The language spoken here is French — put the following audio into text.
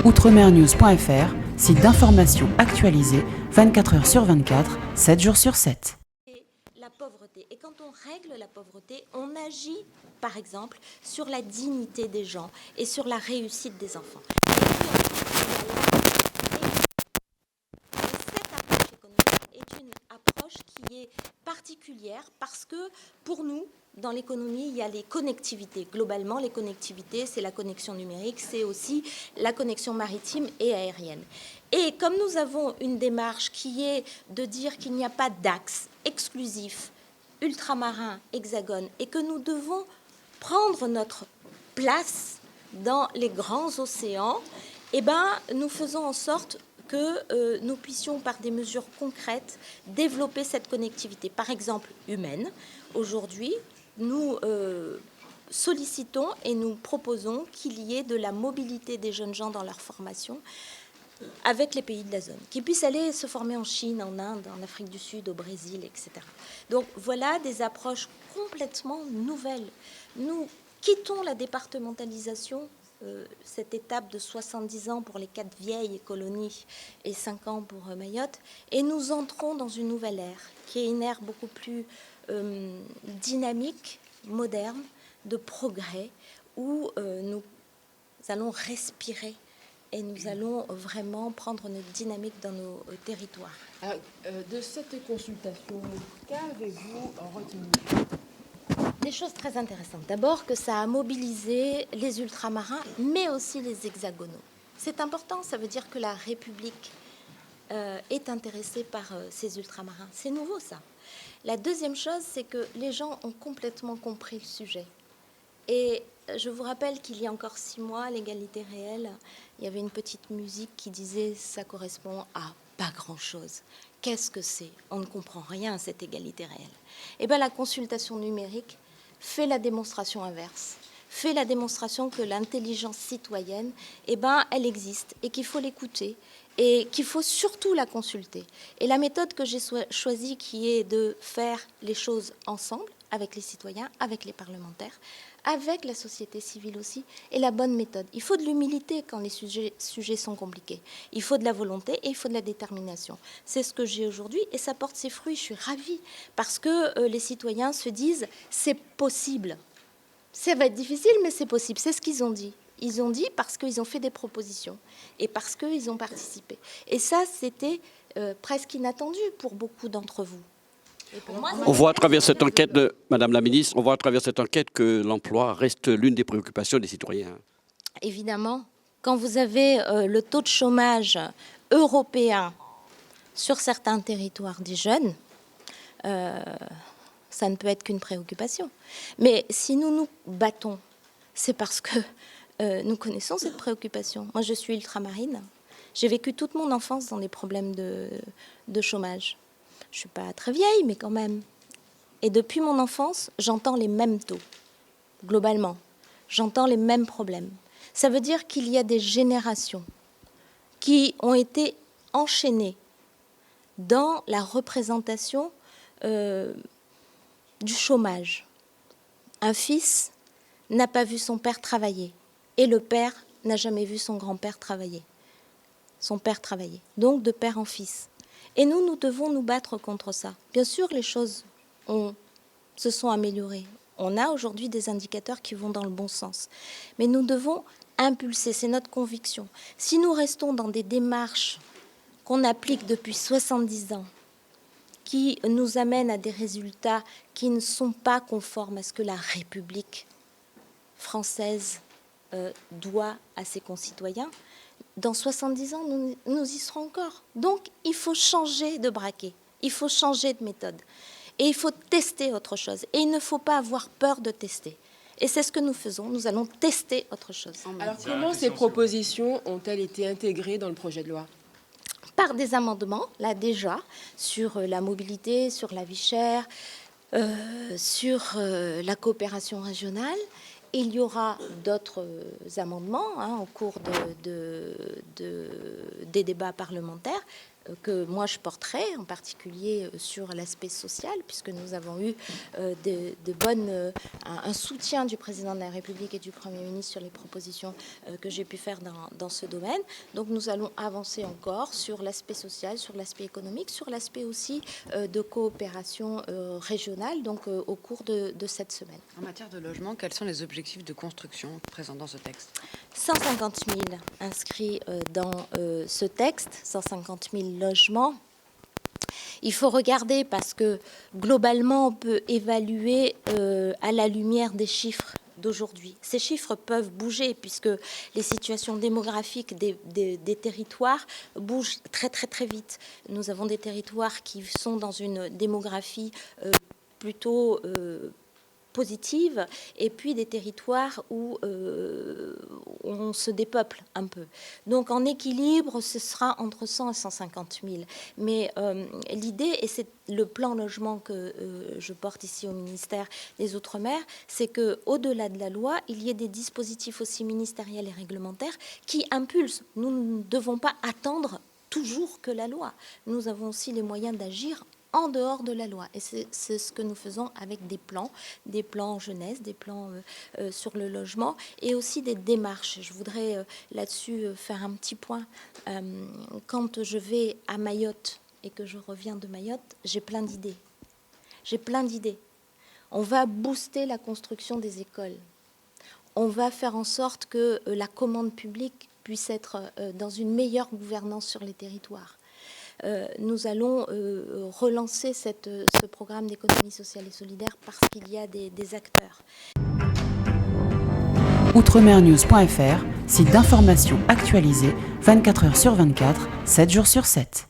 Outremernews.fr, site d'information actualisé 24 heures sur 24, 7 jours sur 7. La pauvreté. Et quand on règle la pauvreté, on agit, par exemple, sur la dignité des gens et sur la réussite des enfants. Cette approche économique est une approche qui est particulière parce que, pour nous, dans l'économie, il y a les connectivités. Globalement, les connectivités, c'est la connexion numérique, c'est aussi la connexion maritime et aérienne. Et comme nous avons une démarche qui est de dire qu'il n'y a pas d'axe exclusif ultramarin, hexagone, et que nous devons prendre notre place dans les grands océans, eh ben, nous faisons en sorte que nous puissions, par des mesures concrètes, développer cette connectivité, par exemple humaine. Aujourd'hui, nous sollicitons et nous proposons qu'il y ait de la mobilité des jeunes gens dans leur formation avec les pays de la zone, qui puissent aller se former en Chine, en Inde, en Afrique du Sud, au Brésil, etc. Donc voilà des approches complètement nouvelles. Nous quittons la départementalisation, cette étape de 70 ans pour les 4 vieilles colonies et 5 ans pour Mayotte, et nous entrons dans une nouvelle ère, qui est une ère beaucoup plus dynamique, moderne, de progrès, où nous allons respirer et nous allons vraiment prendre notre dynamique dans nos territoires. Alors, de cette consultation, qu'avez-vous retenu ? Des choses très intéressantes. D'abord que ça a mobilisé les ultramarins, mais aussi les hexagonaux. C'est important, ça veut dire que la République est intéressée par ces ultramarins. C'est nouveau, ça. La deuxième chose, c'est que les gens ont complètement compris le sujet. Et je vous rappelle qu'il y a encore 6 mois, l'égalité réelle, il y avait une petite musique qui disait « ça correspond à pas grand-chose ». Qu'est-ce que c'est ? On ne comprend rien à cette égalité réelle. Eh bien, la consultation numérique fait la démonstration inverse, fait la démonstration que l'intelligence citoyenne, eh ben, elle existe et qu'il faut l'écouter et qu'il faut surtout la consulter. Et la méthode que j'ai choisie, qui est de faire les choses ensemble, avec les citoyens, avec les parlementaires, avec la société civile aussi, est la bonne méthode. Il faut de l'humilité quand les sujets sont compliqués. Il faut de la volonté et il faut de la détermination. C'est ce que j'ai aujourd'hui et ça porte ses fruits. Je suis ravie parce que les citoyens se disent « c'est possible ». Ça va être difficile, mais c'est possible. C'est ce qu'ils ont dit. Ils ont dit parce qu'ils ont fait des propositions et parce qu'ils ont participé. Et ça, c'était presque inattendu pour beaucoup d'entre vous. On voit à travers cette enquête, Madame la Ministre, on voit à travers cette enquête que l'emploi reste l'une des préoccupations des citoyens. Évidemment, quand vous avez le taux de chômage européen sur certains territoires des jeunes, ça ne peut être qu'une préoccupation. Mais si nous nous battons, c'est parce que nous connaissons cette préoccupation. Moi, je suis ultramarine. J'ai vécu toute mon enfance dans des problèmes de chômage. Je ne suis pas très vieille, mais quand même. Et depuis mon enfance, j'entends les mêmes taux, globalement. J'entends les mêmes problèmes. Ça veut dire qu'il y a des générations qui ont été enchaînées dans la représentation du chômage. Un fils n'a pas vu son père travailler et le père n'a jamais vu son grand-père travailler. Son père travaillait, donc de père en fils. Et nous devons nous battre contre ça. Bien sûr, les choses se sont améliorées. On a aujourd'hui des indicateurs qui vont dans le bon sens. Mais nous devons impulser, c'est notre conviction. Si nous restons dans des démarches qu'on applique depuis 70 ans, qui nous amènent à des résultats qui ne sont pas conformes à ce que la République française doit à ses concitoyens, dans 70 ans, nous y serons encore. Donc, il faut changer de braquet, il faut changer de méthode. Et il faut tester autre chose. Et il ne faut pas avoir peur de tester. Et c'est ce que nous faisons, nous allons tester autre chose. Alors, comment ces propositions ont-elles été intégrées dans le projet de loi ? Par des amendements, là déjà, sur la mobilité, sur la vie chère, sur la coopération régionale. Il y aura d'autres amendements au cours des débats parlementaires, que moi je porterai, en particulier sur l'aspect social, puisque nous avons eu un soutien du président de la République et du Premier ministre sur les propositions que j'ai pu faire dans ce domaine. Donc nous allons avancer encore sur l'aspect social, sur l'aspect économique, sur l'aspect aussi de coopération régionale, donc au cours de cette semaine. En matière de logement, quels sont les objectifs de construction présents dans ce texte ? 150 000 inscrits dans ce texte, 150 000 logements. Il faut regarder parce que globalement, on peut évaluer à la lumière des chiffres d'aujourd'hui. Ces chiffres peuvent bouger puisque les situations démographiques des territoires bougent très très très vite. Nous avons des territoires qui sont dans une démographie plutôt positive, et puis des territoires où on se dépeuple un peu. Donc en équilibre, ce sera entre 100 et 150 000. Mais l'idée, et c'est le plan logement que je porte ici au ministère des Outre-mer, c'est qu'au-delà de la loi, il y ait des dispositifs aussi ministériels et réglementaires qui impulsent. Nous ne devons pas attendre toujours que la loi. Nous avons aussi les moyens d'agir en dehors de la loi. Et c'est ce que nous faisons avec des plans jeunesse, des plans sur le logement et aussi des démarches. Je voudrais là-dessus faire un petit point. Quand je vais à Mayotte et que je reviens de Mayotte, j'ai plein d'idées. On va booster la construction des écoles. On va faire en sorte que la commande publique puisse être dans une meilleure gouvernance sur les territoires. Nous allons relancer ce programme d'économie sociale et solidaire parce qu'il y a des acteurs. Outremernews.fr, site d'information actualisé 24 heures sur 24, 7 jours sur 7.